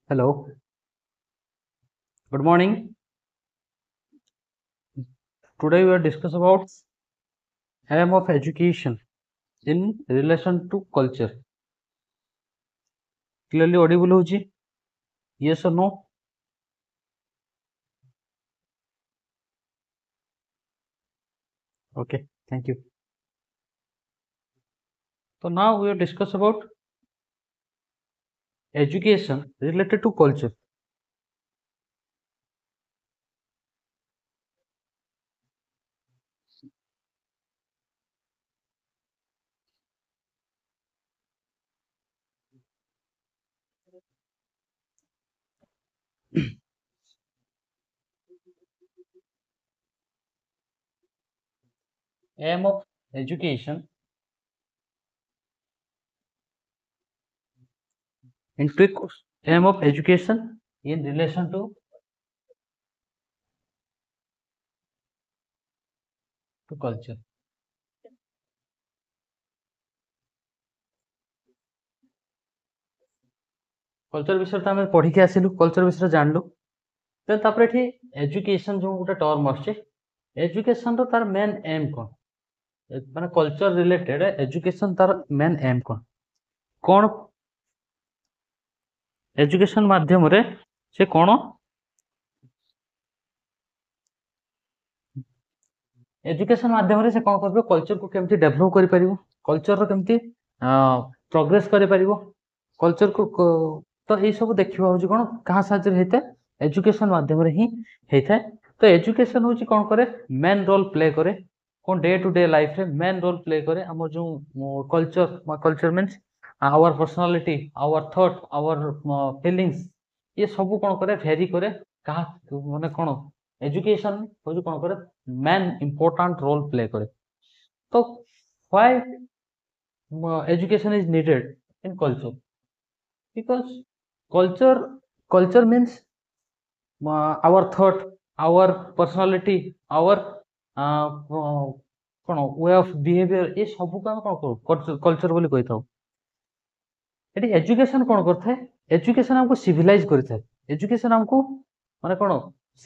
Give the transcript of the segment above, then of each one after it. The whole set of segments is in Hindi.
Hello, good morning. Today we will discuss about aim of education in relation to culture. Clearly audible hoji? Yes or no? Okay, thank you. So now we will discuss about education related to culture. Aim of education aim of education in relation to culture. Culture विषय तो आम पढ़ी के आसिलु कल्चर विषय जानलु देन तापर एठी एजुकेशन जो गोटे टर्म आछे एजुकेशन रो तार मेन एम कोन माने कल्चर रिलेटेड एजुकेशन तार मेन एम कोन एजुकेशन माध्यम रे से कोन एजुकेशन माध्यम रे से कोन करबो कल्चर को केमती डेवलप करि परिबो कल्चर रो केमती प्रोग्रेस करि परिबो कल्चर को तो ए सब देखिबा होची कोन कहा साहाଯ୍य हेते एजुकेशन माध्यम रे ही हेथाय तो एजुकेशन होची कोन करे मेन रोल प्ले करे कोन डे टू डे लाइफ रे मेन रोल प्ले करे हमर जो culture means our personality our thought our feelings ये सब कोन करे वेरी करे कहा माने कोन एजुकेशन होची कोन करे मेन इंपोर्टेंट रोल प्ले करे तो why education is needed in culture because culture means our thought our personality our cone way of behaviour ये सब को हम कोन करू कल्चर बोली कहि थाउ एटी एजुकेशन कोन करथाय एजुकेशन हमको सिविलाइज करथाय एजुकेशन हमको माने कोन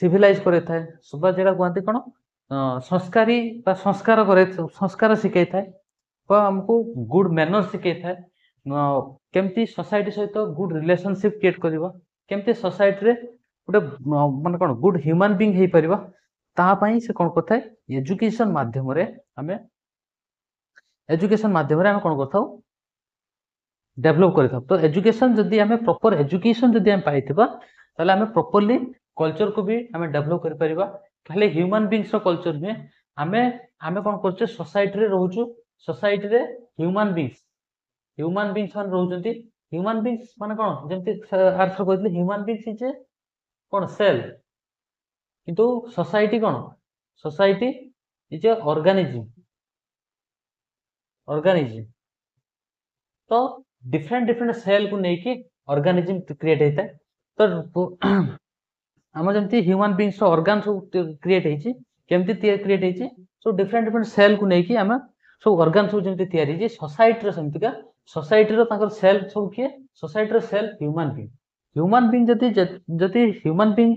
सिविलाइज करथाय सुबा जेडा कहंती कोन संस्कारी बा संस्कार करे संस्कार सिखाई थाय तो हमको गुड मैनर सिखाई थाय केमती सोसाइटी सहित गुड रिलेशनशिप क्रिएट करबा केमती सोसाइटी रे गोटे माने कोन गुड ह्यूमन बीइंग हे परबा ता पई से कोन करथाय एजुकेशन माध्यम रे हमें एजुकेशन माध्यम रे हम कोन करथाउ डेवलप करथाउ तो एजुकेशन जदी हमें प्रॉपर एजुकेशन जदी हम पाइथिबा ताले हमें प्रॉपर्ली कल्चर को भी हमें डेवलप कर परिबा खाली ह्यूमन बीइंग्स रो कल्चर में हमें कोन करछे सोसाइटी रे रहउछु सोसाइटी रे ह्यूमन बीइंग्स मान रहउचंती ह्यूमन बीइंग्स माने कोन जेमति अर्थ कहतले ह्यूमन बीइंग्स इज कोन सेल किंतु सोसाइटी कोन सोसाइटी इज ए ऑर्गेनिज्म तो डिफरेंट सेल को नेकी ऑर्गेनिज्म क्रिएट हेता तो हम जेमति ह्यूमन बीइंग्स रो ऑर्गन क्रिएट हेची केमति क्रिएट हेची सो डिफरेंट सेल को नेकी हम सो ऑर्गन सब जेमति तयारी जे सोसाइटी रो सेमतिका सोसाइटी रो ताकर सेल सब के सोसाइटी रो सेल ह्यूमन बीइंग जति ह्यूमन बीइंग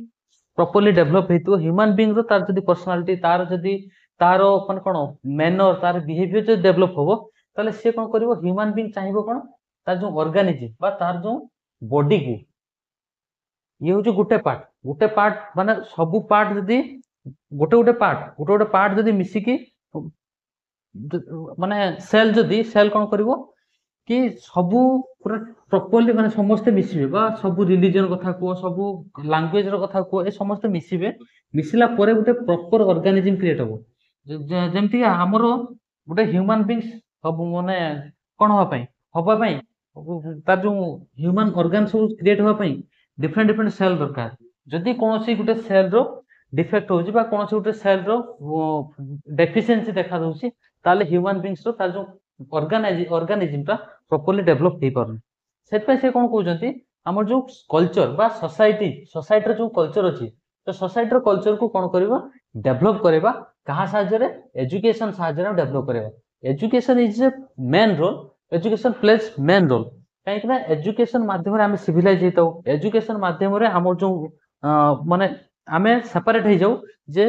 प्रॉपर्ली डेवलप हेतु ह्यूमन बीइंग रो तार जति पर्सनालिटी तार जति तारो अपन कोन मैनर तार बिहेवियर जे डेवलप होबो ताले से कोन करबो ह्यूमन बीइंग चाहिबो कोन तार जो ऑर्गेनिज्म बा तार जो बॉडी को ये हो जो गुटे पार्ट माने सब पार्ट जदी गोटे पार्ट जदी मिसी की माने सेल जदी सेल कोन करबो कि सबु पूरा प्रॉपर्ली माने समस्त मिसिबे बा सबु रिलीजन कथा को सबु लैंग्वेज रो कथा को ए समस्त मिसिबे मिसिला परे गुटे प्रॉपर ऑर्गेनिज्म क्रिएट होबो जेमति हमरो गुटे ह्यूमन बीइंग्स सब माने कोन होबा पई तार जो ह्यूमन ऑर्गन सब क्रिएट होबा पई डिफरेंट सेल दरकार जदी कोनोसी गुटे सेल रो डिफेक्ट होजी बा कोनोसी गुटे सेल रो डेफिशिएंसी देखा दोसी ताले ह्यूमन बीइंग्स रो तार जो ऑर्गेनिज्म ता प्रॉपर्ली डेवलप हे परन सेट पे से कोन कहउजंती हमर जो कल्चर बा सोसाइटी रो जो कल्चर अछि तो सोसाइटी रो कल्चर को कोन करबा डेवलप करबा कहा साहाଯ୍य रे एजुकेशन साहाଯ୍य रे डेवलप करबा education is a main role education plays main role कहीं एजुकेशन माध्यम आम सिविलाइज होता एजुकेशन माध्यम आम जो माने आम सेपरेट हो जाऊ जे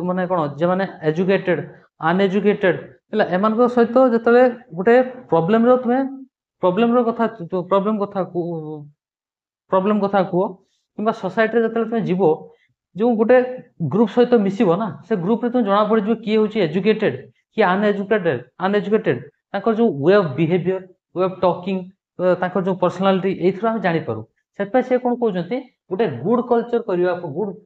माने कौन जे माने एजुकेटेड अनएजुकेटेड एम सहित जो गोटे प्रोब्लेम तुम्हें प्रोब्लेम कथा प्रोब्लेम कथा कह कि सोसाइटी जो तुम जीव जो गोटे ग्रुप सहित मिसब ना से ग्रुप रे तुम जना पड़ किए हूँ एजुकेटेड कि अनएजुकेटेड जो way of behaviour way of talking जो पर्सनालिटी ये आम जापर से कौन कहते गोटे गुड कल्चर करने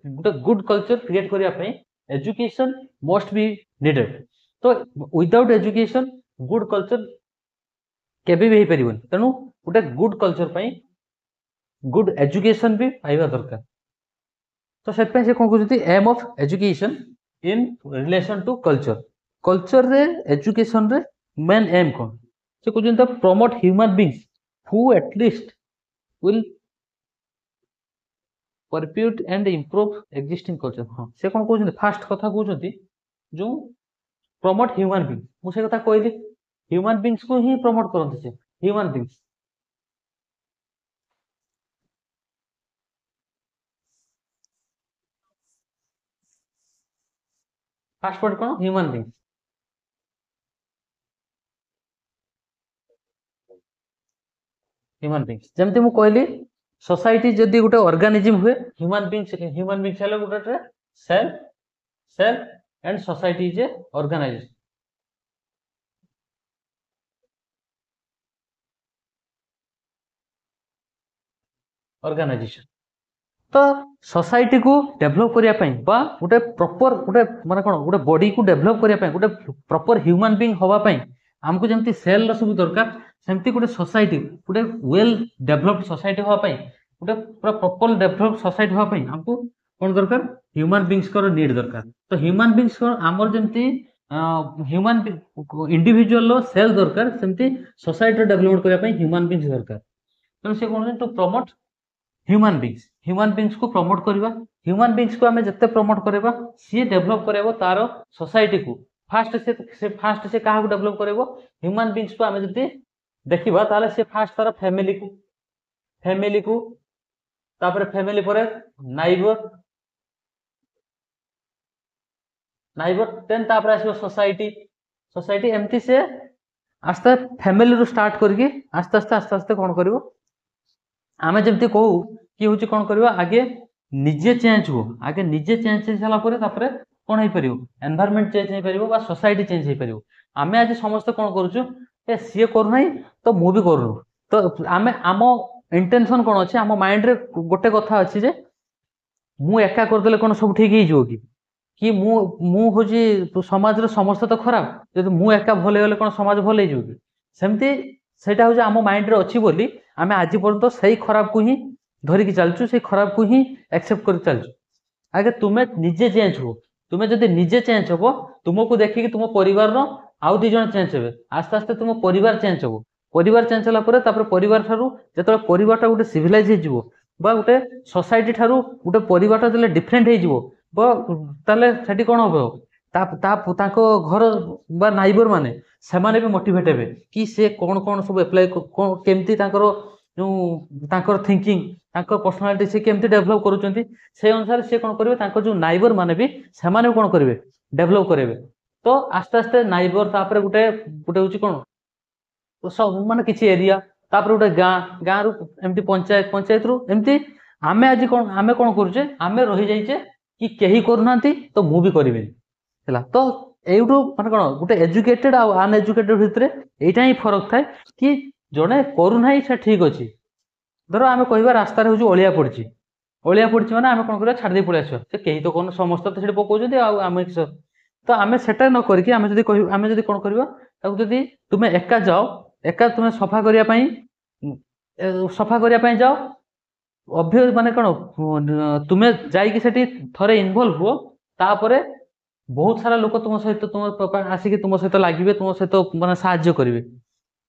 गोटे गुड कल्चर क्रिएट करने एजुकेशन मस्ट बी नीडेड तो विदाउट एजुकेशन गुड कल्चर केबे भी हो पार तेणु गोटे गुड कल्चर गुड एजुकेशन भी पाइबा दरकार तो से कौन कहते aim of education in relation to culture culture रे एजुकेशन रे मेन एम कौन से कहते promote human beings who at least will perpetuate and improve existing culture हाँ से कौन कहते फास्ट कथा कहते जो प्रमोट ह्यूमन बीइंग मुझे कथा कहली ह्यूमन बीइंग्स को ही प्रमोट करते से ह्यूमन बीइंग्स फास्ट वर्ड कौन ह्यूमन बीइंग्स ह्यूमन बीइंग्स जमती मु कहली सोसाइटी जदि गोटे ऑर्गेनिज्म हुए ह्यूमन बीइंग्स हेले गोटे cell cell and society is a organisation organisation तो सोसाइटी को डेभलप करने गोटे प्रॉपर गोटे माने कौन गोटे बॉडी को डेभलप करने गोटे प्रॉपर ह्यूमन बीइंग होवाई आमको जमती सेल सब दरकार सेमती गोटे सोसाइटी गोटे वेल डेभलप्ड सोसाइटी होवाई गोटे पूरा प्रॉपर डेभलप सोसाइटी होवाई आमको कौन दरकार ह्यूमन बीइंग्स नीड दरकार तो ह्यूमन बीइंग्स आमर जमती ह्यूमन इंडिविजुअल सेल दरकार सेमती सोसाइटी डेभलपमेंट करने ह्यूमन बीइंग्स दरकार तेणु से कौन टू प्रमोट ह्यूमन बीइंग्स को प्रमोट करवा ह्यूमन बीइंग्स को आम जिते प्रमोट करवा सी डेभलप कर तार सोसाइटी को फास्ट से क्या डेभलप कर ह्यूमन बीइंग्स को आम जब देखा ताले से फास्ट तार फैमिली को तापर फैमिली पर नाइबर देन तापर आसो सोसाइटी सोसाइटी एमती से आस्ते फैमिली रू स्टार्ट करके आस्ते आस्ते आस्ते आस्ते कौन कर आम जमती कहू कि हूँ कौन कर आगे निजे चेंज हो आगे निजे चेंज हो सारापर कौन हो पार एनवायरनमेंट चेंज हो पार सोसाइटी चेंज हो पार आम आज समस्ते कौन करुँ सी करना तो मु भी करूँ तो आम आम इंटेंशन कौन अच्छे आम माइंड रे गोटे कथा अच्छी जे मु एका करदे कौन सब ठीक हो कि मु हूँ समाज समस्त तो खराब जब मु एका भल गले कौन समाज भल हो सेमती सेटा हूँ आम माइंड रे अच्छी बोली आम आज पर्यंत से खराब को ही धरिकी चलचु से खराब को ही एक्सेप्ट कर चलचु आगे तुम्हें निजे चेंज हो तुम्हें जब निजे चेंज हो तुमको देखिकी तुम परिवार आउ दी जन चेंज हे आस्ते आस्ते तुम परिवार चेंज हो परिवार चेंज होगा परिवार ठारू जो परिवार गोटे सिविलाइज हो गोटे सोसाइटी ठारू गोटे परिवार जो डिफरेन्ट होती कौन हम घर बा नाइबर माने सेमाने भी मोटिवेट हे कि से कौन कौन सब एप्लाई केमती जो थिंकिंग पर्सनालिटी से केमती डेभलप करुँच से अनुसार से कौन करेंगे जो नाइबर माने भी सेमाने कौन करेंगे डेभलप करेंगे तो आस्ते आस्ते नाइबर तापर गोटे गोटे हूँ कौन सब माने किसी एरिया तापर गोटे गाँ गाँ रु एमती पंचायत पंचायत रु एमती आमे आज कौन आमे कौन करुचे आमे रही जाइए कि कहीं करूना तो मु भी करी तो एठू माने कौन गोटे एजुकेटेड आ अनएजुकेटेड भितर यहीटा ही फरक थाए कि जड़े करूना से ठीक अच्छे धर आम कह रास्तार हूँ अलिया पड़ी मैंने आम कौन कर छाड़ी पलि आस कहीं तो कौन समस्त तो से पकाउं आम तो आम से न करके आम जब कौन कर तुम्हें एका जाओ एका तुम्हें सफा करने जाओ अभ्य माने कौन तुम्हें जाइए थे इनवल्व हुओ तापर बहुत सारा लोक तुम सहित तुम आसिक तुम सहित लगे तुम सहित माने साहाय्य करेंगे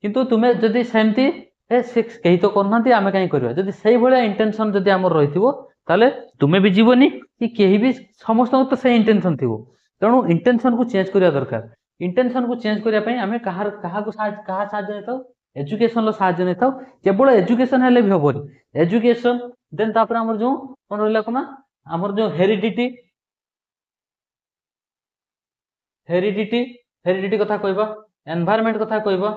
किंतु तुम्हें जदि सेमती कहीं तो करना आम कहीं करवा जदि से भाया इंटेंशन जदि आम रही तुम्हें भी जीवनी कि कहीं भी समस्त तो से इंटेंशन थी तेणु इंटेंशन को चेंज करवा दरकार इंटेंशन को चेंज करने आम क्या साहाय्य नहीं एजुकेशन लो साहाय्य नहीं थाउ केवल एजुकेशन हेले भी हबोनी एजुकेशन देन तापर हमर जो कोन रहला कोना हमर जो हेरिडिटी कथा कहबा एनवायरनमेंट कथा कहबा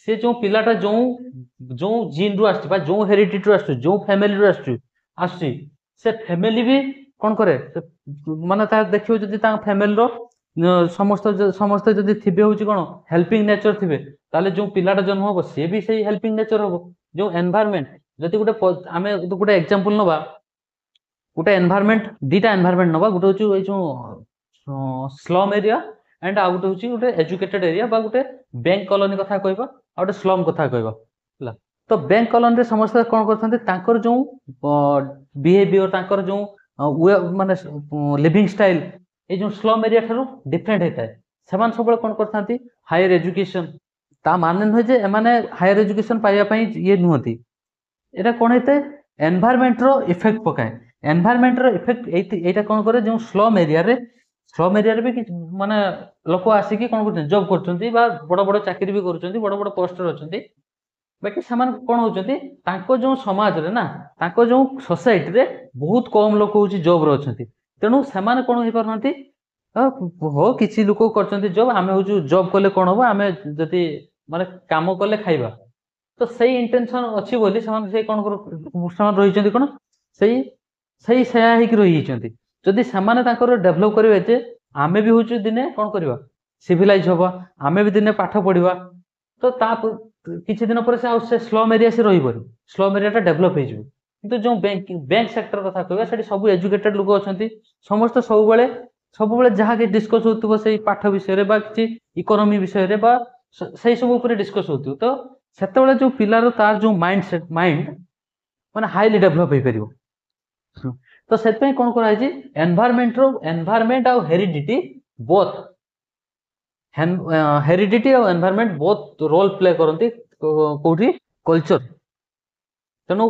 से जो पिलाटा जो जो जीन रु आछी बा जो हेरिडिटी रु आछी जो फैमिली रु आछी से फैमिली भी कोन करे माने ता देखियो जदी ता फैमिली रो समस्त समस्त जदी थिबे होची कोन हेल्पिंग नेचर थिबे ताले जो पिलाटा जन्म होबो से भी सही हेल्पिंग नेचर होबो जो एनवायरनमेंट जदी गुटे आमे गुटे एग्जांपल नबा गुटे एनवायरनमेंट दीटा एनवायरनमेंट नबा गुटे होची ए जो स्लम एरिया एंड आ गुटे होची गुटे एजुकेटेड एरिया बा गुटे बैंक कॉलोनी कथा कहबा आ गुटे स्लम कथा कहबा हला तो बैंक कॉलोनी रे समस्त कोन करथांते तांकर जो बिहेवियर तांकर जो माने लिविंग स्टाइल ए जो स्लम एरिया थारो डिफरेंट हेता सेमान सबले कोन करथांती हायर एजुकेशन ता माने न जे एमाने हायर एजुकेशन पाइया पई ये नुहती एटा कोन हेते एनवायरनमेंट रो इफेक्ट पकाय एनवायरनमेंट रो इफेक्ट एटा कोन करे जो स्लम एरिया रे भी माने लोक आसी कि कोन करछन जॉब करछन्ती बा बड़ बड़ चाकरी भी करछन्ती बड़ बड़ पोस्ट रे अछन्ती बाकी समान कोन होचन्ती तांको जो समाज रे ना तांको जो सोसाइटी रे बहुत कम लोक होची जॉब रे अछन्ती तेनु समान कोन होई परनती हो किछि लोक करछन्ती जॉब आमे होचु जॉब कले कोन होबो आमे जति माने काम कले खाइबा तो सही इंटेंशन अछि बोली समान से कोन समान रही छन्ती कोन सही सही सया हे कि रही छन्ती जदि समान तांकर डेवलप करबे जे आमे भी होचु दिने कोन करबा सिविलाइज होबा आमे भी दिने पाठ पढिबा तो ता किछि दिन पर से स्लम एरिया से रहिबो स्लम एरिया ता डेवलप हे जिवो किंतु जो बैंक सेक्टर कथा कहबा सेठी सब एजुकेटेड लोक अछंती समस्त सब बेले जहा के डिस्कस होतबो सेही पाठ विषय रे बा किछि इकोनॉमी विषय रे बा सेही सब ऊपर डिस्कस होतु तो सेते बेले जो पिलार तार जो माइंड माने हाईली डेवलप हे परिबो तो सेत पे कोन करा छि एनवायरनमेंट और हेरिडिटी बोथ हेरिडिटी और एनवायरनमेंट बोथ रोल प्ले करंती कोठी कल्चर तेनु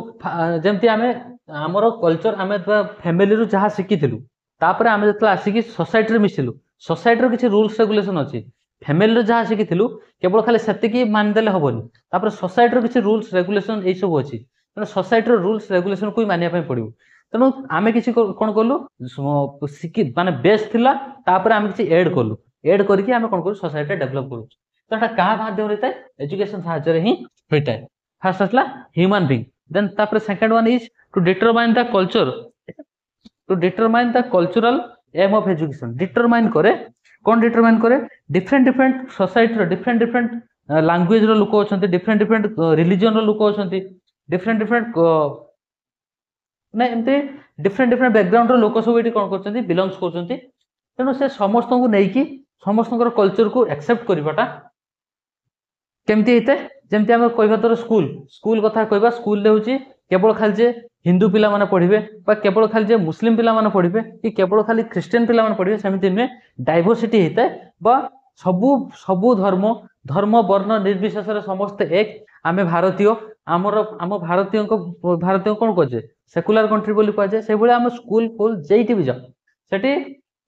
जेमती आमे हमरो कल्चर आमे फैमिली रु जहा सिखिथिलु तापर आमे जतला आसी कि सोसाइटी रे मिसिलु सोसाइटी रो किछि रूल्स रेगुलेशन अछि फैमिली रु जहा सिखिथिलु केवल खाली सेति की मान देले होबनी तापर सोसाइटी रो किछि रूल्स रेगुलेशन ए सब अछि तेनु सोसाइटी रो रूल्स रेगुलेशन कोइ मानिया पय पडिबो तेनु आमे किछि कोन करलु सिखि माने बेस थिला तापर आमे किछि ऐड करके आमे कोन करू सोसाइटी डेवलप करू तो एटा का माध्यम रहता है एजुकेशन साहाय्य रे ही होता है फर्स्ट असला ह्यूमन बीइंग देन तापर second one is to determine the cultural aim of education determine करे डिफरेंट सोसाइटी रो डिफरेंट लैंग्वेज रो लोक अछंती डिफरेंट रिलीजन रो लोक अछंती डिफरेंट ना एमते डिफरेंट बैकग्राउंड रो लोक सब एठी कोन करछंती बिलोंग्स करछंती तेनु से समस्त को नै कि समस्त कल्चर को एक्सेप्ट करबाटा केमती हेते जेमती हम कहबा तर स्कूल कथा कहबा स्कूल रे होची केवल खाली जे हिंदू पिला माने पढिबे बा केवल खाली जे मुस्लिम पिला माने पढिबे कि केवल खाली क्रिश्चियन पिला माने पढिबे सेमती में डाइवर्सिटी हेते बा सबु धर्म वर्ण निर्विशेष रे समस्त एक आमे भारतीय आम भारतीय कोन कहजे सेकुलर कंट्री बोली कहजे से भले हम स्कूल जेइटी भी जा सेठी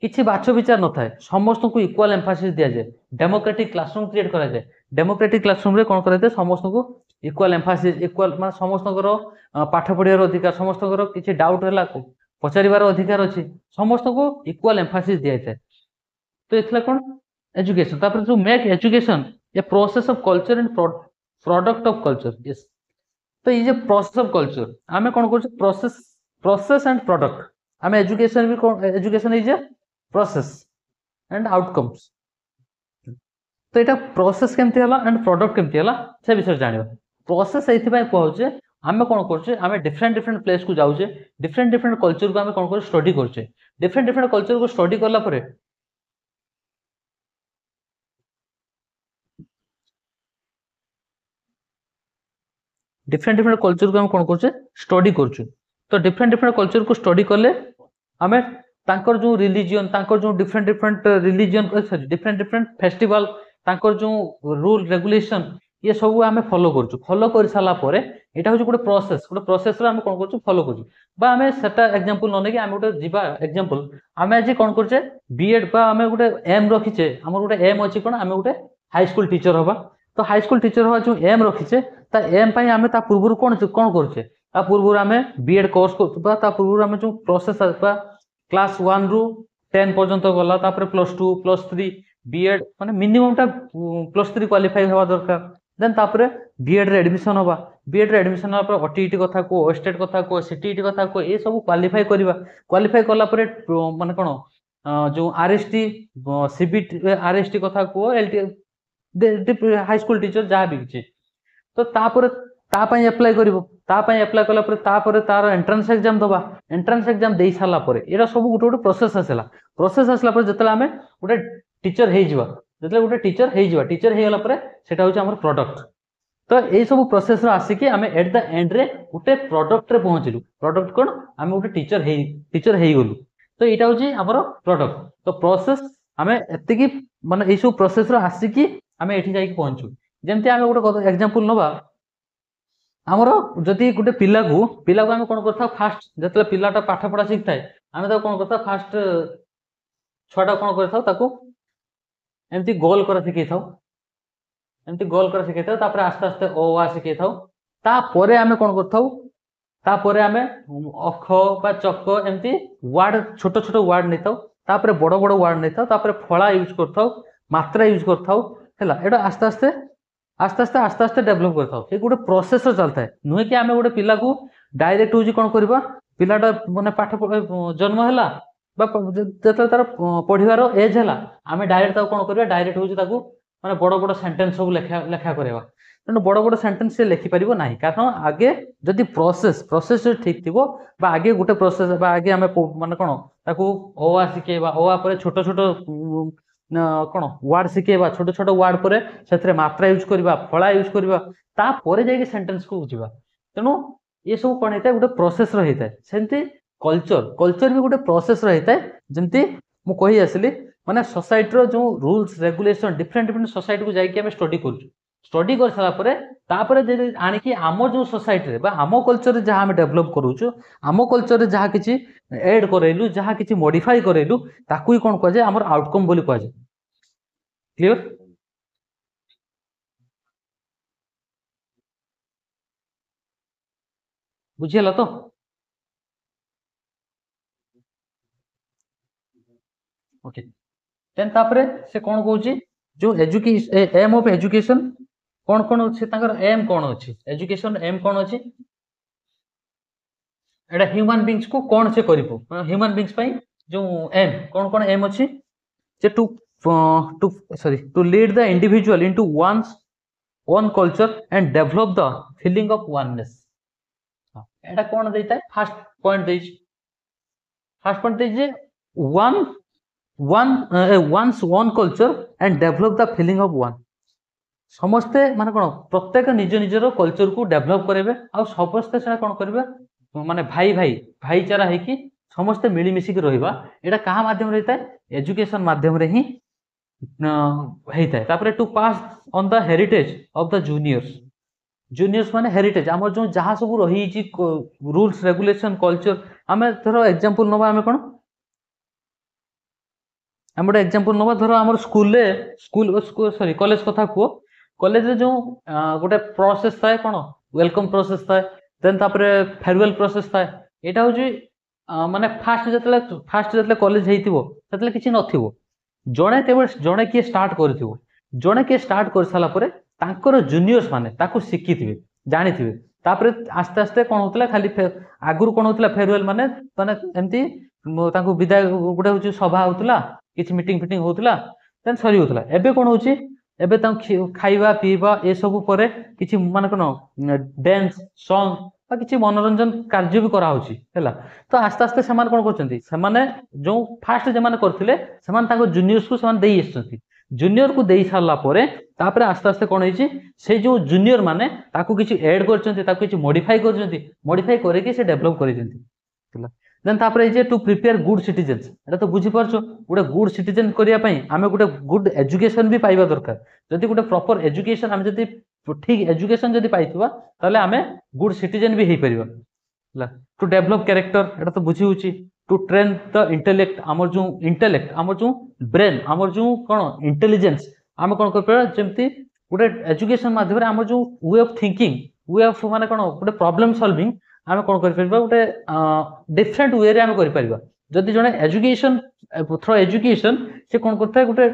किछि बाछ विचार न थाए समस्त को इक्वल एम्फासिस दिया जाए डेमोक्रेटिक क्लासरूम क्रिएट करा जाए डेमोक्रेटिक क्लासरूम रे कोन करा जाए समस्त को इक्वल एम्फासिस इक्वल माने समस्त पाठ पढियार अधिकार समस्त किछि डाउट होला पचारिबार अधिकार अछि समस्त को इक्वल एम्फासिस दिया जाए तो एथला कोन एजुकेशन तापर जो make education a process of culture and product of culture yes तो ये प्रोसेस ऑफ कल्चर आमे कोन करछ प्रोसेस एंड प्रोडक्ट आमे एजुकेशन भी education is a process and outcomes तो एटा प्रोसेस केमती हला एंड प्रोडक्ट केमती हला से विषय जानिबा प्रोसेस एथि पय कहउचे आमे कोन करछे आमे डिफरेंट प्लेस को जाउचे डिफरेंट कल्चर को आमे कोन कर स्टडी करछे डिफरेंट कल्चर को स्टडी करला परे डिफरेंट कल्चर को हम कोन करछे स्टडी करछु तो डिफरेंट कल्चर को स्टडी करले हमें तांकर जो रिलीजन तांकर जो डिफरेंट रिलीजन डिफरेंट फेस्टिवल तांकर जो रूल रेगुलेशन ये सब आमे फॉलो करछु फॉलो कर साला परे এটা হচ্ছে গোটে প্रोसेस रे आम कौन कर फॉलो कर बा आम सेटा एग्जांपल न नहीं आम गोटे जीवा एग्जांपल आम आज कौन करचे बीएड बा आम गोटे एम रखीचे आम गोटे एम अच्छी कौन आम गोटे हाई स्कूल टीचर हवा तो हाई स्कूल टीचर हवा जो एम रखीचे ता एम पाई आम ता पूर्व कौन कौन करचे ता पूर्व आम बीएड कोर्स कर ता पूर्व आम जो प्रोसेस क्लास 1 रु 10 पर्यंत गला तापर +2 +3 बीएड माने मिनिमम टा +3 क्वालिफाई हवा दरकार देन तापर बीएड रे एडमिशन हवा बीएड रे एडमिशन हवा पर ओटीईटी कथा को स्टेट कथा को सीटीईटी कथा को ए सब क्वालिफाई करबा क्वालिफाई कला पर माने कोन जो आरएसटी सीबीटी आरएसटी कथा को एलटी हाई स्कूल टीचर जहाँ भी किछि तो तापर ता पई अप्लाई करिवो ता पई अप्लाई कला पर तापर तार एंट्रेंस एग्जाम दबा एंट्रेंस एग्जाम देई साला पर एरा सब गुटे गुटे प्रोसेस आसला पर जतला हमें गुटे टीचर हे जिवा जतले गुटे टीचर हे जिवा टीचर हे गला पर सेटा होचे हमर प्रोडक्ट तो ए सब प्रोसेस रो आसी कि हमें एट द एंड रे गुटे प्रोडक्ट रे पहुंचलु प्रोडक्ट कोन हमें गुटे टीचर हे गलु तो एटा होचे हमर प्रोडक्ट तो प्रोसेस हमें एते की माने ए सब प्रोसेस रो आसी कि हमें एठी जाई कि पहुंचु जेमते हमें गुटे एग्जांपल नबा आमर जदि गोटे पिला को आम कौन करता फास्ट जो पिलाटा पाठ पढ़ा शिखता है आम कौन करता फास्ट छुआटा कौन करता एमती गोल कर शिखई था एमती गोल कर शिखई था आस्ते आस्ते ओ आ शिखई था तापर आम कौन कर आम अख बा चक एमती वार्ड छोट छोट वार्ड नहीं था बड़ बड़ वार्ड नहीं था फला यूज कर मात्रा यूज कर आस्ते आस्ते डेवलप करता है गोटे प्रोसेस चलता है नुहे कि आम गोटे पिला को डायरेक्ट हूँ कौन करवा पिलाटा माने पाठ जन्म है जो तार पढ़वार एज है आम डायरेक्ट कौन करवा डायरेक्ट हूँ माने बड़ बड़ सेंटेंस सब लेखा करवा तेणु बड़ बड़ सेंटेंस से लिखिपर ना कारण आगे जदि प्रोसेस ठीक थी आगे गोटे प्रोसेस आगे आम माने कौन ताकू ओ आ शिखेबा ओ आ पर छोट छोट कौन वार्ड शिखेबा छोट छोट वार्ड पर से मात्रा यूज करवा फला यूज करवा तापर जाके सेंटेंस को बुझा तेणु ये सब कौन होता है गोटे प्रोसेस रही है सेमती कल्चर भी गोटे प्रोसेस रही है जमती मु कही आसली माने सोसाइटी जो rules regulation different different society को जाके स्टडी स्टडी कर सारा तापर आणिकी आम जो सोसाइटी रे आम कल्चर जहाँ आम डेभलप करूँ आम कल्चर जहाँ किसी एड करेलु जहाँ किसी मॉडिफाई करेलु ताकू ही कौन कहुए आमर आउटकम बोली कहुए क्लियर बुझीगला तो ओके देन तापरे से कौन कहूँ जो एजुकेशन एम ऑफ एजुकेशन कौन कौन अच्छे एम कौन अच्छी एजुकेशन एम कौन अच्छी एटा ह्यूमन बींग्स को कौन से करिवो ह्यूमन बींग्स पई जो एम कौन एम अच्छी जे to lead the individual into one's own culture and develop the feeling of oneness एटा कौन देता है फर्स्ट पॉइंट जे one's own culture and develop the feeling of one समस्ते माने कौन प्रत्येक निज निजर कल्चर को डेवलप करेंगे आ समस्ते से कौन करेंगे माने भाईचारा है कि समस्ते मिलमिशिक रहा यहाँ क्या माध्यम रहता है एजुकेशन माध्यम रे ही होता है to pass on the heritage of the juniors माने हेरिटेज आम जो जहाँ सब रही रूल्स रेगुलेशन कल्चर आम धर एग्जांपल नवा आम कौन आम गोटे एग्जांपल नवा धर आम स्कूल सॉरी कॉलेज कथा कह कॉलेज रे जो गोटे प्रोसेस थाए कौन वेलकम प्रोसेस थाए देन तापरे फेयरवेल प्रोसेस थाए एटा हो माने फास्ट जतले कॉलेज हेइतिबो सेतले किछि नथिबो जणे केवल जणे के स्टार्ट करथिबो जणे के स्टार्ट कर साला परे तांकर जूनियर्स माने ताकू शिखिथिबे जानिथिबे तापरे आस्ते आस्ते कोन होतला खाली आगुर कोन होतला फेयरवेल माने माने एमती तांको विदाय गोटे होची सभा होतला किछि मीटिंग फिटिंग होतला देन सरी होतला एबे कोन होची एबे खाइबा पीवा ए सब परे किछि माने कोन डांस सॉन्ग किसी मनोरंजन कार्य भी करा तो आस्ते आस्ते से कोन करछंती से जो फास्ट जे करथिले से जूनियर्स को से जूनियर को दे सारा पर आस्ते आस्ते कौन होइछि से जो जूनियर माने ताकू किछि ऐड करछंती ताकू किछि मॉडिफाई करके से डेवलप करिसेंती देन तापर जे टू प्रिपेयर गुड सिटीजन्स एटा तो बुझी पारछो गोटे गुड सिटीजन करिया पई आमे गोटे गुड एजुकेशन भी पाइबा दरकार जदि गोटे प्रॉपर एजुकेशन आमे जदि ठीक एजुकेशन जदि पाइथिबा ताले आमे गुड सिटीजन भी हेई परिबा ला टू डेवलप कैरेक्टर एटा तो बुझी होची टू ट्रेन द इंटेलेक्ट आमर जो ब्रेन आमर जो कोन इंटेलिजेंस आमे कोन कर पर जेमति गोटे एजुकेशन माध्यम रे आमर जो way of thinking way of माने कोन गोटे प्रॉब्लम सॉल्विंग आमे कोन कर परबा गोटे डिफरेंट वे रे आमे कर परबा जदि जने एजुकेशन थ्रू एजुकेशन से कोन करता है गोटे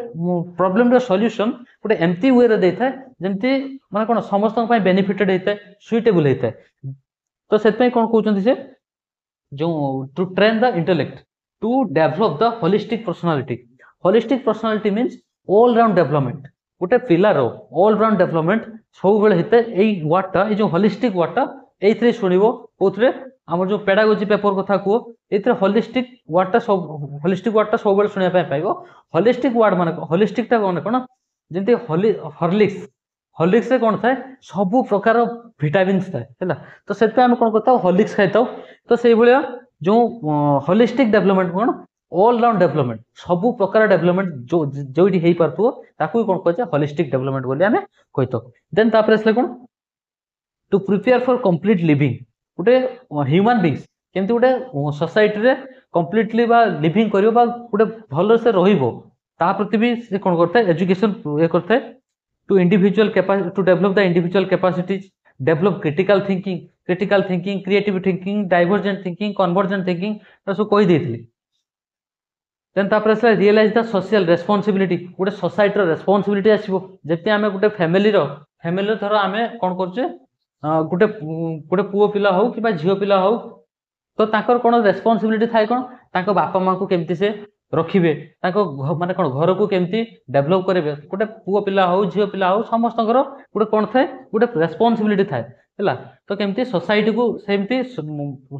प्रॉब्लम रो सॉल्यूशन गोटे एम्प्टी वे रे देता है जेमति माने कोन समस्त पय बेनिफिटेड हेता है सुइटेबल हेता है तो सेत पय कोन कहउचंती से जो to train the intellect to develop the holistic personality means all round development गोटे पिलार ऑल राउंड डेवलपमेंट सब बेले हेते एई वर्डटा ए जो होलिस्टिक वर्डटा एइथरे सुनिबो कोथरे हमर जो पेडागोजी पेपर कथा को एइथरे होलिस्टिक वर्डटा सब बेले सुनिया पय पाइबो होलिस्टिक वर्ड माने होलिस्टिक ता कोन जेंति हॉर्लिक्स हॉर्लिक्स रे कोन थाए सब प्रकार विटामिन्स थाए हैला तो सेत पे हम कोन करता हॉर्लिक्स खाइताओ तो सेही भलिया जो होलिस्टिक डेवलपमेंट कोन ऑल राउंड डेवलपमेंट सब प्रकार डेवलपमेंट जो जोइडी हेई परतु ताकू कोन कहजे होलिस्टिक डेवलपमेंट बोली हमें कहतो देन तापर असले कोन to prepare for complete living गोटे ह्यूमन बीइंग्स केमति गोटे सोसाइटी रे कंप्लीटली बा लिविंग करियो बा गोटे भलो से रहिबो ता प्रति भी से कोन करता एजुकेशन ए करता to individual capacity to develop the individual capacities develop critical thinking creative thinking divergent thinking convergent thinking तो सब कहि देथिली देन तापर असला रियलाइज द सोशल रेस्पोंसिबिलिटी गोटे सोसाइटी रो रेस्पोंसिबिलिटी आसीबो जेते आमे गोटे फैमिली रो धर आमे कोन करचे गोटे गोटे पुओ पिला हो कि बा झियो पिला हो तो ताकर कोन रेस्पोंसिबिलिटी थाए कोन ताको बापा मां को केमति से रखिबे ताको माने कोन घर को केमति डेवलप करेबे गोटे पुओ पिला हो झियो पिला हो समस्त घर गोटे कोन थाए गोटे रेस्पोंसिबिलिटी थाए हैला तो केमति सोसाइटी को सेमति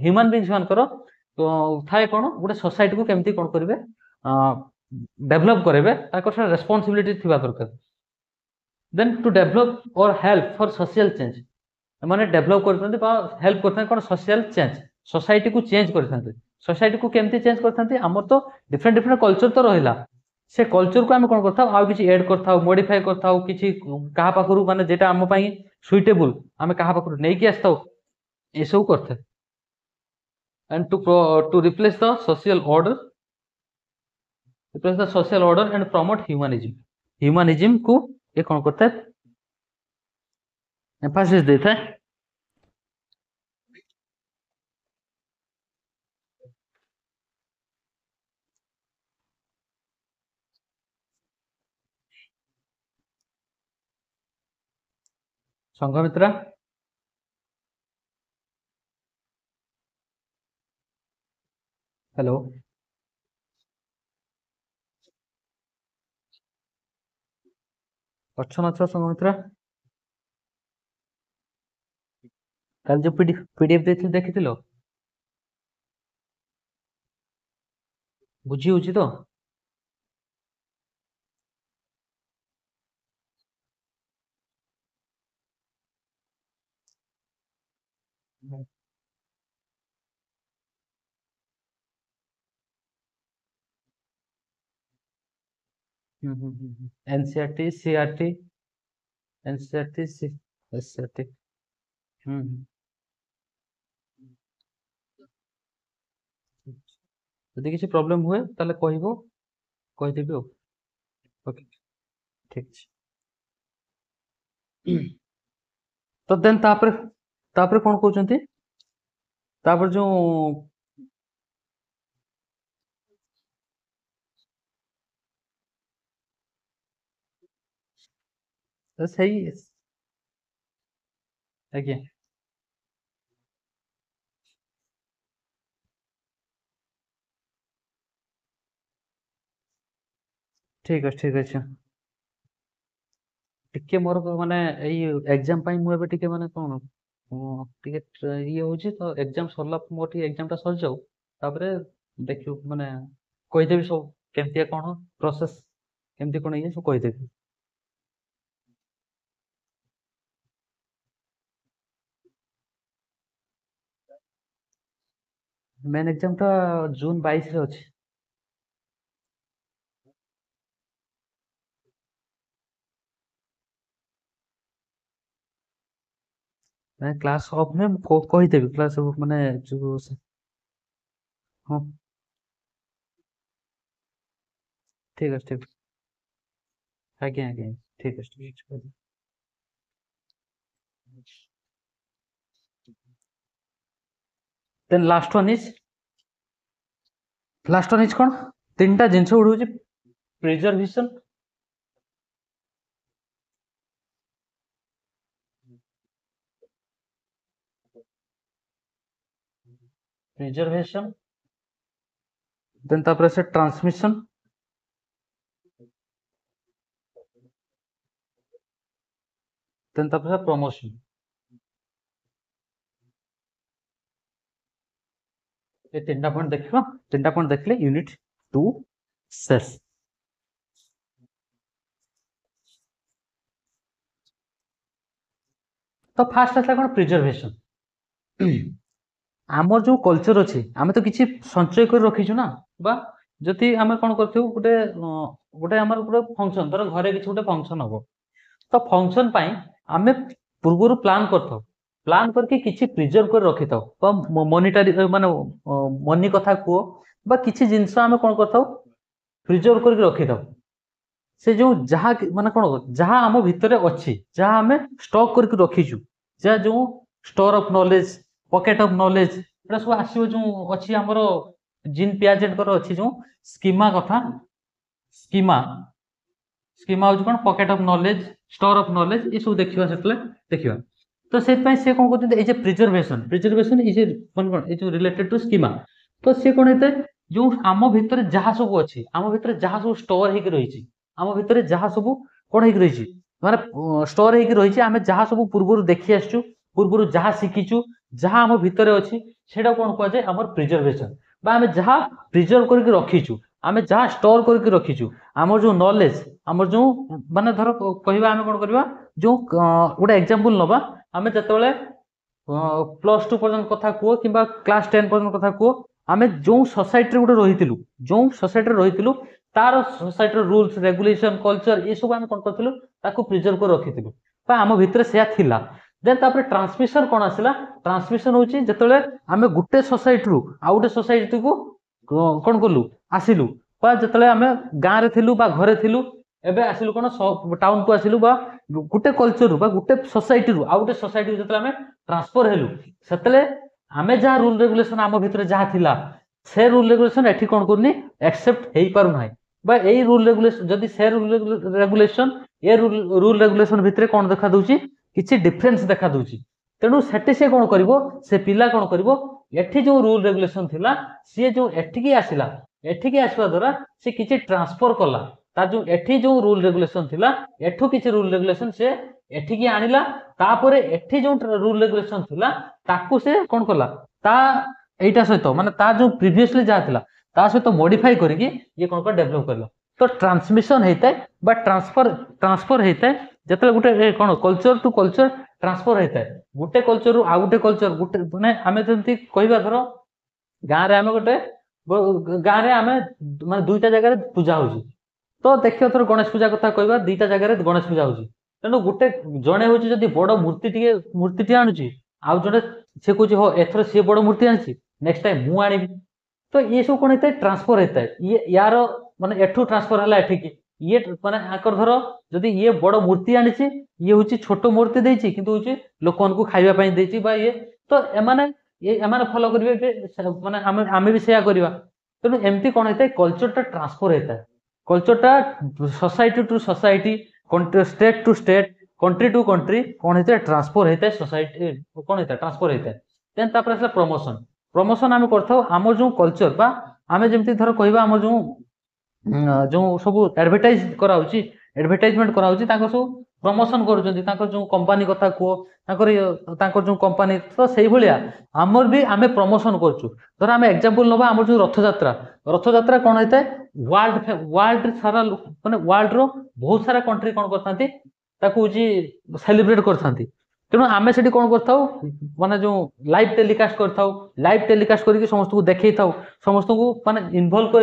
ह्यूमन बीइंग्स मान करो तो थाए कोन गोटे सोसाइटी को केमति कोन करिवे डेवलप करेबे ताकर रेस्पोंसिबिलिटी थिबा दरकार देन टू डेवलप और हेल्प फॉर सोशल चेंज माने डेवलप करथांती बा हेल्प करथांती कोन सोशल चेंज सोसाइटी को चेंज करथांती सोसाइटी को केमती चेंज करथांती हमर तो डिफरेंट कल्चर तो रहिला से कल्चर को हम कोन करथाउ आ किछि ऐड करथाउ मॉडिफाई करथाउ किछि कहा पाखरु माने जेटा हम पई सुइटेबल हम कहा पाखरु नै कि आस्ताउ ए सब करथे and to replace the social order and promote humanism को ये कोन करथे एम्फासिस देता है संघमित्रा हेलो अच्छा अच्छा संघमित्रा कल जो पीडीएफ देथिल देखिथिलो बुझी होची तो एनसीईआरटी सीईआरटी एनसीईआरटी एससीईआरटी यदि किसी प्रॉब्लम हुए ताले कहबो कहि देबी ओके ठीक छै तो देन तापर कोन कहउचंती तापर जो सही आज्ञा ठीक अछि टिके मोर माने एई एग्जाम पई मु एबे टिके माने कोन टिके ये होची तो एग्जाम सरला मोर टिके एग्जाम ता सर जाऊ तापरे देखियो माने कहि देबी सब केमतिया कोन प्रोसेस केमति कोन ये सब कहि देबी मेन एग्जाम ता जून 22 रे अछि मैं क्लास ऑफ में କହିଦେବି କ୍ଲାସ୍ ଅଫ୍ ମାନେ ଯୋଉ ହଁ ଠିକ ଅଛି ଠିକ ଆଜ୍ଞା ଆଜ୍ଞା ଠିକ ଅଛି ଠିକ ଅଛି ଦେନ୍ ଲାଷ୍ଟ ୱାନ୍ ଇଜ କଣ ତିନିଟା ଜିନିଷ ଗୋଟେ ହଉଛି ପ୍ରିଜର୍ଭେସନ ପ୍ରିଜର୍ଭେସନ ଦେନ୍ ତାପରେ ସେ ଟ୍ରାନ୍ସମିଶନ ଦେନ୍ ତାପରେ ପ୍ରମୋସନ ये तीन पॉइंट देखिए तीन पॉइंट देखले यूनिट 2 शेष तो फास्ट आसला कौन प्रिजर्वेशन आमर जो कल्चर अच्छे आम तो किसी संचय कर रखीचु ना बा जदि आम कौन कर गोटे गोटे आम गोटे फंक्शन धर घरे किसी गोटे फंक्शन हम तो फंक्शन आम पूर्व प्लान कर प्लान करके किसी प्रिजर्व कर रखी था मनिटारी माने मनी कथा कह बा किसी जिनस आम कौन कर प्रिजर्व कर रखी था से जो जहाँ माने कौन जहाँ आम भितर अच्छी जहाँ आम स्टॉक करके रखीचु जहाँ जो store of knowledge pocket of knowledge एटा सब आसीबो जो अच्छी हमर जीन पियाजेट कर अच्छी जो स्कीमा कथा स्कीमा स्कीमा हो कौन pocket of knowledge store of knowledge ये सब देखिबा सेतले देखिबा तो से कौन करते ए जे प्रिजर्वेशन प्रिजर्वेशन इज कौन कौन ए जो रिलेटेड टू स्कीमा तो से कौन हेते जो आम भितर जहाँ सब अच्छी आम भितर जहाँ सब स्टोर होकर रही आम भितर जहाँ सब कौन होकर रही माने स्टोर होकर रही आम जहाँ सब पूर्व देखी आसचु पूर्व जहाँ शिखीचु जहाँ आम भितर अच्छी से कौन कह जाए आम प्रिजर्वेशन आम जहाँ प्रिजर्व करके रखीचु आम जहाँ स्टोर करके रखीचु आम जो नॉलेज आम जो माने धर कहवा आम कौन करवा जो गोटे एग्जांपल नवा आम जिते +2 पर्यंत कथा कह कि क्लास 10 पर्यंत कथा कह आम जो सोसाइटी गोटे रही जो सोसाइटी रही तार सोसाइटी रूल्स रेगुलेशन कल्चर ये सब आम कौन करूँ प्रिजर्व कर रखी आम भितर से थिला देन तापर ट्रांसमिशन कौन आसला ट्रांसमिशन हूँ जिते आम गोटे सोसाइटी रू आउ गोटे सोसाइटी को कौन कलु आसिलु जिते आम गाँव थिलु बा घरे थिलु एबे आसिलु कौन टाउन को आसिलु बा गोटे कल्चर रू बा गोटे सोसाइटी रू आउ गोटे सोसाइटी जिते आम ट्रांसफर हेलु सेतले आम जहाँ रूल रेगुलेशन आम भितर जहाँ थिला से रूल रेगुलेशन एठी कौन करनी एक्सेप्ट हेई पारु नाही बा एई रूल रेगुलेशन जदि से rule regulation a rule regulation भितर कौन देखा दउची किछि डिफरेंस देखा दउची तेणु सेठी से कौन करिवो से पिला कौन करिवो एठी जो रूल रेगुलेशन थिला सी जो एठी आसिला एठी आसवा द्वारा से किछि ट्रांसफर कला तार जो एठी जो रूल रेगुलेशन थिला एठू किछि रूल रेगुलेशन से एठी आनिला तापरे एठी जो रूल रेगुलेशन थिला ताकू से कौन कला ता एटा सहित माने ता जो प्रीवियसली जहा थिला ता सहित मॉडिफाई करके ये कौन कर डेवलप करला तो ट्रांसमिशन होता है बा ट्रांसफर होता है जिते गोटे कौन कल्चर टू कल्चर ट्रांसफर होता है गोटे कल्चर रू आउ गोटे कल्चर गोटे माने आमे जंती कहबा धर गाँ रे आमे गोटे गाँ रे आमे माने दुईटा जगह पूजा होची तो देखियो थर गणेश पूजा कथा कहबा दुईटा जगह गणेश पूजा होची तेणु गोटे जणे होची जदी बड़ मूर्ति टी आनुची आउ जणे से कहूची हो एथर से बड़ मूर्ति आनची नेक्स्ट टाइम मु आनिबी तो ये सब कौन होता है ट्रांसफर होता है ये यार माने एठू ट्रांसफर हला एठी की ये माने आकर धर जदि ये बड़ मूर्ति आनिची ये होची छोट मूर्ति देइची किंतु होची लोकन को खाइबा पई देइची बा ये तो एमाने फॉलो करिवे माने आमे भी सेया करबा तेणु एमती कौन होता है कल्चर टा ट्रांसफर होता है कल्चर टा society to society state to state country to country कौन होता है ट्रांसफर होता है सोसाइटी कौन होता है ट्रांसफर होता है देन तापर आसला प्रमोशन प्रमोशन आम करथाउ आम जो कल्चर बा आम जमती धर कहबा आम जो सब एडवर्टाइज कराउची एडवर्टाइजमेंट कराउची ताको सब प्रमोशन करूचंती ताको जो कंपनी कथा को ताको जो कंपनी तो सही भलिया हमर भी आमे प्रमोशन करछु धर आमे एग्जांपल नबा हमर जो रथ यात्रा कोन होता है वर्ल्ड सारा माने वर्ल्ड रो बहुत सारा कंट्री कोन करथांती ताको जी सेलिब्रेट करथांती तेणु आम से कौन कर माने जो लाइव टेलीकास्ट कर लाइव टेलीकास्ट करके समस्त को देखई था समस्त को माने इनवॉल्व कर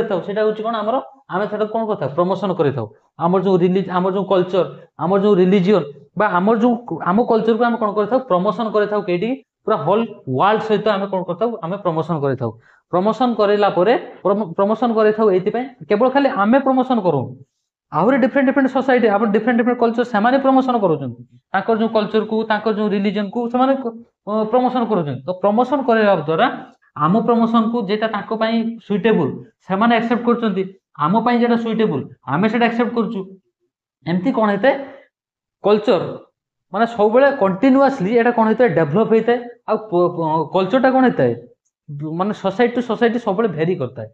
कौन आमर आम से कौन कर प्रमोशन करमर जो रिलीज आमर जो कल्चर आमर जो रिलीजियन आमर जो आम कल्चर को आम कौन कर प्रमोशन कर पूरा होल वर्ल्ड सहित आम कौन कर प्रमोशन कर प्रमोशन करला प्रमोशन केवल खाली आम प्रमोशन करूँ आहरी डिफरेंट डिफरेंट सोसाइटी आप डिफरेंट डिफरेंट कल्चर से प्रमोशन कर जो कल्चर को जो रिलीजन को प्रमोशन कर तो प्रमोशन करने द्वारा आम प्रमोशन को जेटा सुइटेबल से एक्सेप्ट कर आम जेटा सुइटेबल आम से एक्सेप्ट करमती कौन होता है कल्चर माने सब बेले कंटिन्यूअसली एटा कौन होता है डेवलप होता है आ कल्चरटा कौन होता है माने सोसाइटी टू सोसाइटी सब बेले भेरी करता है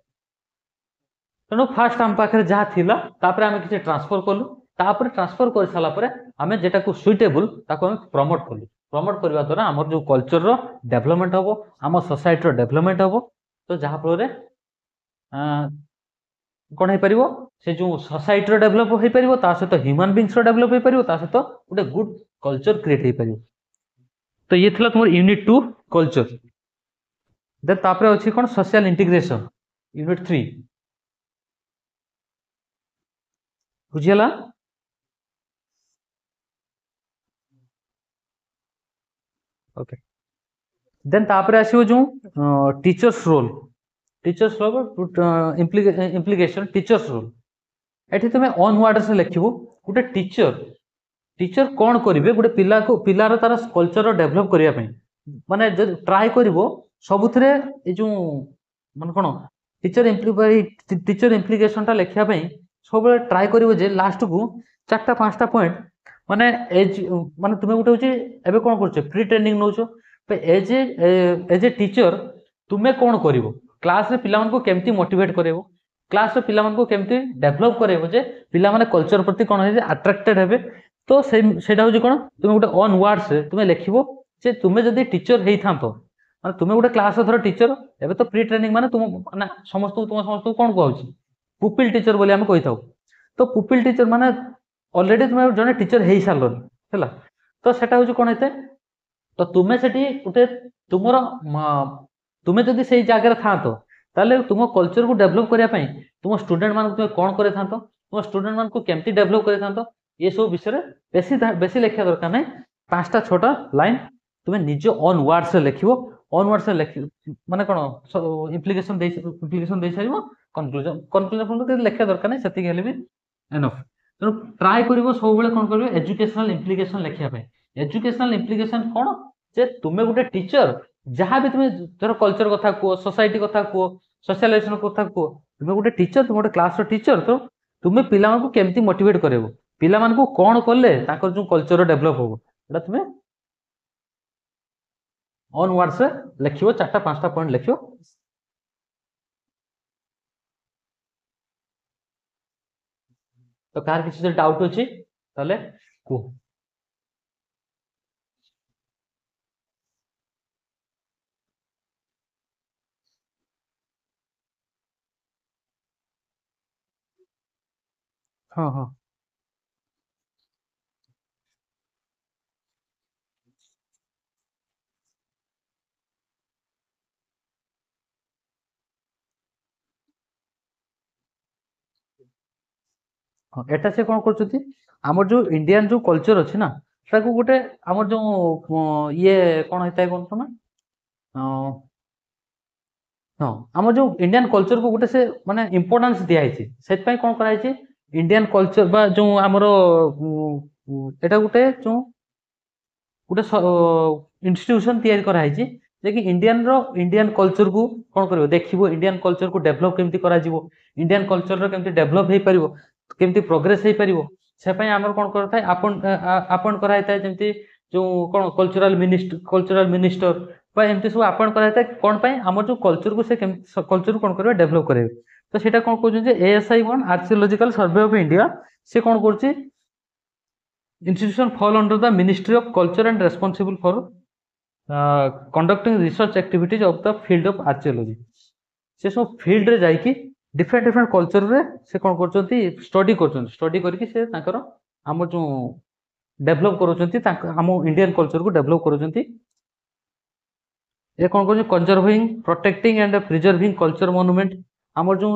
तेणु फास्ट आम पाखे जहाँ थिला तापरे आमे किसी ट्रांसफर कलु तापरे ट्रांसफर कर सारा पर आमे जेटा को सुइटेबल ताको आमे प्रमोट कलु प्रमोट करबा द्वारा हमर जो कल्चर रो डेवलपमेंट हबो आम सोसाइटी रो डेवलपमेंट हबो तो जहाँ फल कौन हो पार से जो सोसाइटी रो डेवलप हो पार ता सहित ह्यूमन बीइंग्स रो डेवलप हो पार ता सहित गोटे गुड कल्चर क्रिएट हो पार तो ये थिला तुम यूनिट 2 कल्चर देन तापरे अछि कोन सोशल इंटीग्रेशन यूनिट 3 बुझियला ओके देन तापरे आसीबो जो teachers role implication teachers role एठी तुम ऑन वर्ड से लिखिबो गोटे टीचर कौन करिवे गोटे पिला को पिलार तार कल्चर डेवलप करिया पई माने ट्राई करिवो सबुथरे ए जो माने कोन टीचर इम्प्लिकेशन टा लिखिया पई सब ट्राई करिवो जे लास्ट को 4टा 5टा पॉइंट माने एज माने तुमे गोटे होची एबे कोन करछो प्री ट्रेनिंग नोचो पे एज ए टीचर तुमे कोन करिवो क्लास रे पिला मन को केमती मोटिवेट करेबो क्लास रे पिला मन को केमती डेवलप करेबो जे पिला माने कल्चर प्रति कोन हे अट्रैक्टेड हेबे तो सेटा होची कोन तुमे गोटे ऑन वर्ड से तुमे लिखिबो जे तुमे जदी टीचर हेई थांतो माने तुमे गोटे क्लास रो टीचर एबे तो प्री ट्रेनिंग माने तुम माने समस्त कोन कहउची पुपिल टीचर बोली हम कहिथाउ तो पुपिल टीचर माने ऑलरेडी तुमे जने टीचर हेई सारलोन हैला तो सेटा होची कोन हेते तो तुमे सेठी गोटे तुमरो तुमे जदी सेई जागा रे थांतो ताले तुम कल्चर को डेवलप करिया पई तुम स्टूडेंट मान तुम कोन करे थांतो तुम स्टूडेंट मान को केमती डेवलप करे थांतो ये सब विषय बेसी लिखा दरकार नहीं 5टा 6टा लाइन तुम्हें निज ऑन वर्ड से लिखिबो ऑन वर्ड से लिख माने कोन इम्प्लिकेशन दे सारिबो कंक्लूजन लिखा दरकार नहीं सेति गेले भी एनफ तो ट्राई करिवो सब बेले कोन करिवो एजुकेशनल इम्प्लिकेशन लिखिया पे एजुकेशनल इम्प्लिकेशन कोन जे तुमे गोटे टीचर जहाँ भी तुम्हें धर कल्चर कथा को सोसाइटी कथा को सोशलाइजेशन कथा को तुमे गोटे टीचर तुम गोटे क्लास रो टीचर तो तुमे पिला को केमती मोटिवेट करेबो पिला मान को कौन कले ताकर जो कल्चर डेवलप हो एटा तुमे ऑन वर्ड से लिखियो 4टा 5टा पॉइंट लिखियो तो कार किसी डाउट अछि ताले को हाँ हाँ हाँ एटा से कौन कर आमर जो इंडियन जो कल्चर अच्छी ना ताको गोटे आमर जो ये कौन होता है कौन समय हाँ आम जो इंडियन कल्चर को गोटे से माने इम्पोर्टेंस दिखाई से कौन कराई इंडियन कल्चर बा जो आमर एटा गोटे जो गोटे इंस्टीट्यूशन तैयारी कराई जे कि इंडियन कल्चर को कौन करिवो देखिवो इंडियन कल्चर को डेवलप केमती करा जिवो इंडियन कल्चर रो केमती डेवलप हे परिवो केमती प्रोग्रेस हे परिवो से पई हमर कोन करथाय आपन कराय थाय जेमती जो कोन कल्चरल मिनिस्टर बा एमती सब आपन कराय थाय कोन पई हमर जो कल्चर को से कल्चर कोन करबे डेवलप करबे तो सेटा कोन कहउछ जे ASI1 archaeological survey of India से कोन करछि institution fall under the Ministry of Culture and responsible for conducting research activities of the field of archaeology से सब फील्ड रे जाई कि डिफरेंट कल्चर रे से कोन करछंती स्टडी करछंती स्टडी करके से ताकर हमर जो डेभलप करूचंती आम इंडियन कल्चर को डेभलप करूचंती ये कौन कर conserving protecting and preserving culture monument आमर जो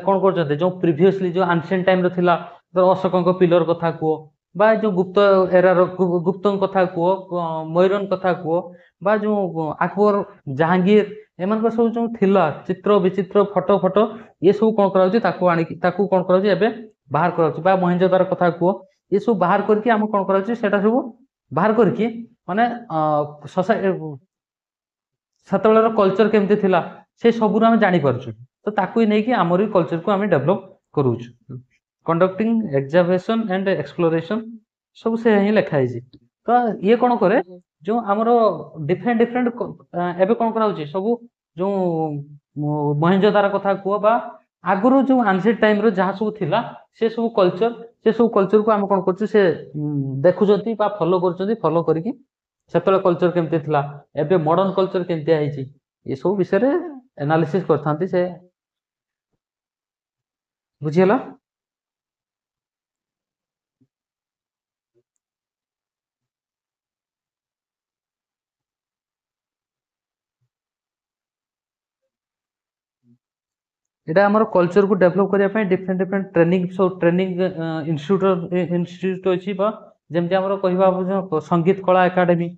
कौन कर जो प्रिवियसली जो आंशिएंट टाइम रो थिला अशोक पिलर कथा कह बा जो गुप्त एरार गुप्त कथा कह मयूरन कथा कह बा जो अकबर जहांगीर एमान सब जो थिला चित्र विचित्र फोटो फोटो ये सब कौन करा कौन करा बाहर करा महेंजोदार कथा कह ये सब बाहर करके आम कौन करा सब बाहर करके माने सेतबेलर कल्चर केमती थिला से सबू आम जानी पारछु तो ताकू ही नहीं कि आमर कल्चर को आम डेभलप करूछु कंडक्टिंग एग्जामिनेशन एंड एक्सप्लोरेशन सब से ही लिखाई तो ये कौन करे जो आमर डिफरेंट डिफरेंट एबे कौन करा सब जो महेंजोदार कथा कह बा आगुरु जो आंशिएंट टाइम रो जहाँ सब थिला से सब कल्चर को आम कौन कर देखुंती फॉलो कर फॉलो करके सेतबेले कल्चर केमती थिला एबे मॉडर्न कल्चर केमती आइछि ये सब विषय रे एनालिसिस करथांती से बुझियला एटा हमर कल्चर को डेवलप करिया पय डिफरेंट डिफरेंट ट्रेनिंग इंस्टीट्यूट अछि बा जेमति हमर कहिबा संगीत कला एकेडमी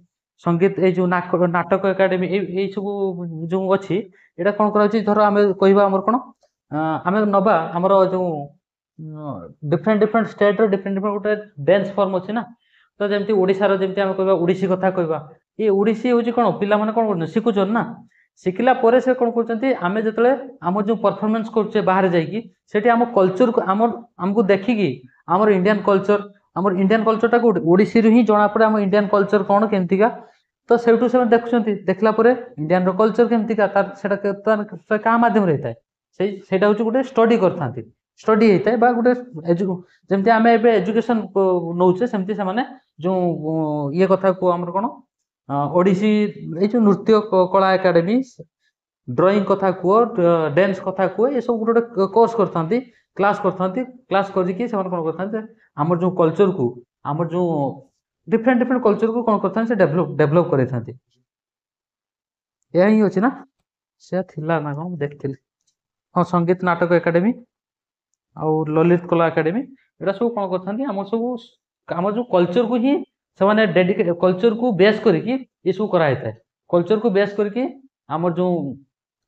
संगीत ए जो नाटक एकेडमी ए सब जो अछि एटा कोन करा अछि धर हमें कहिबा हमर कोन हमें नबा हमर जो डिफरेंट डिफरेंट स्टेट रो डिफरेंट डिफरेंट गोटे डांस फॉर्म अछि ना तो जेमति ओडिसा रो जेमति हम कहिबा ओडिसी कथा कहिबा ए ओडिसी होछि कोन पिला माने कोन करन सिखुचन ना शिखला परे से कौन कर आम जो आम जो परफॉर्मेंस कर बाहर जाकि सेठी आम कल्चर को आमको देखिकी आमर इंडियन कल्चर टाक ओडिसी ही जना पड़े आम इंडियन कल्चर कौन केमतिका तो से देखुं देखला इंडियन रो कल्चर केमतिका क्या मध्यम रहता है हूँ गोटे स्टडी करते स्टडी होता है गोटे जमती आम एजुकेशन नौचे सेमती से जो ये कथा को आमर कौन ओडिसी जो नृत्य कला एकेडमी ड्राइंग कथा कह डांस कथा कह ये सब गोटे कोर्स करते क्लास करके कौन करते आम जो कल्चर को आम जो डिफरेंट डिफरेंट कल्चर को कौन करते डेभलप करते यह ही अच्छे ना से थिला ना कौन देखी हाँ संगीत नाटक एकेडमी आउ ललित कला एकेडमी एटा सब कौन करते आम सब आम जो कल्चर को ही से डेडिकेट कल्चर को बेस करके ये सब कराई था कल्चर को बेस करके आम जो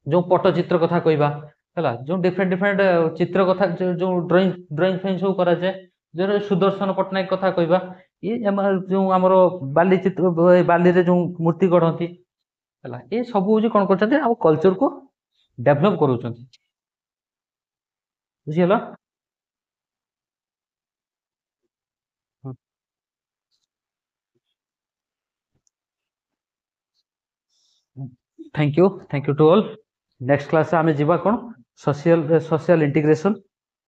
जो पट्टचित्र कथा कहवा है जो डिफरेंट डिफरेंट चित्र कथा जो ड्रॉइंग फैन सब करा जाए जो सुदर्शन पट्टनायक कथा कहवा ये जो आमर बाली चित्र बाली रे जो मूर्ति गढ़ती है ये सब हूँ कौन कर कल्चर को डेभलप कर बुझीगला thank you to all next class आम जीवा कौन सोशल इंटीग्रेशन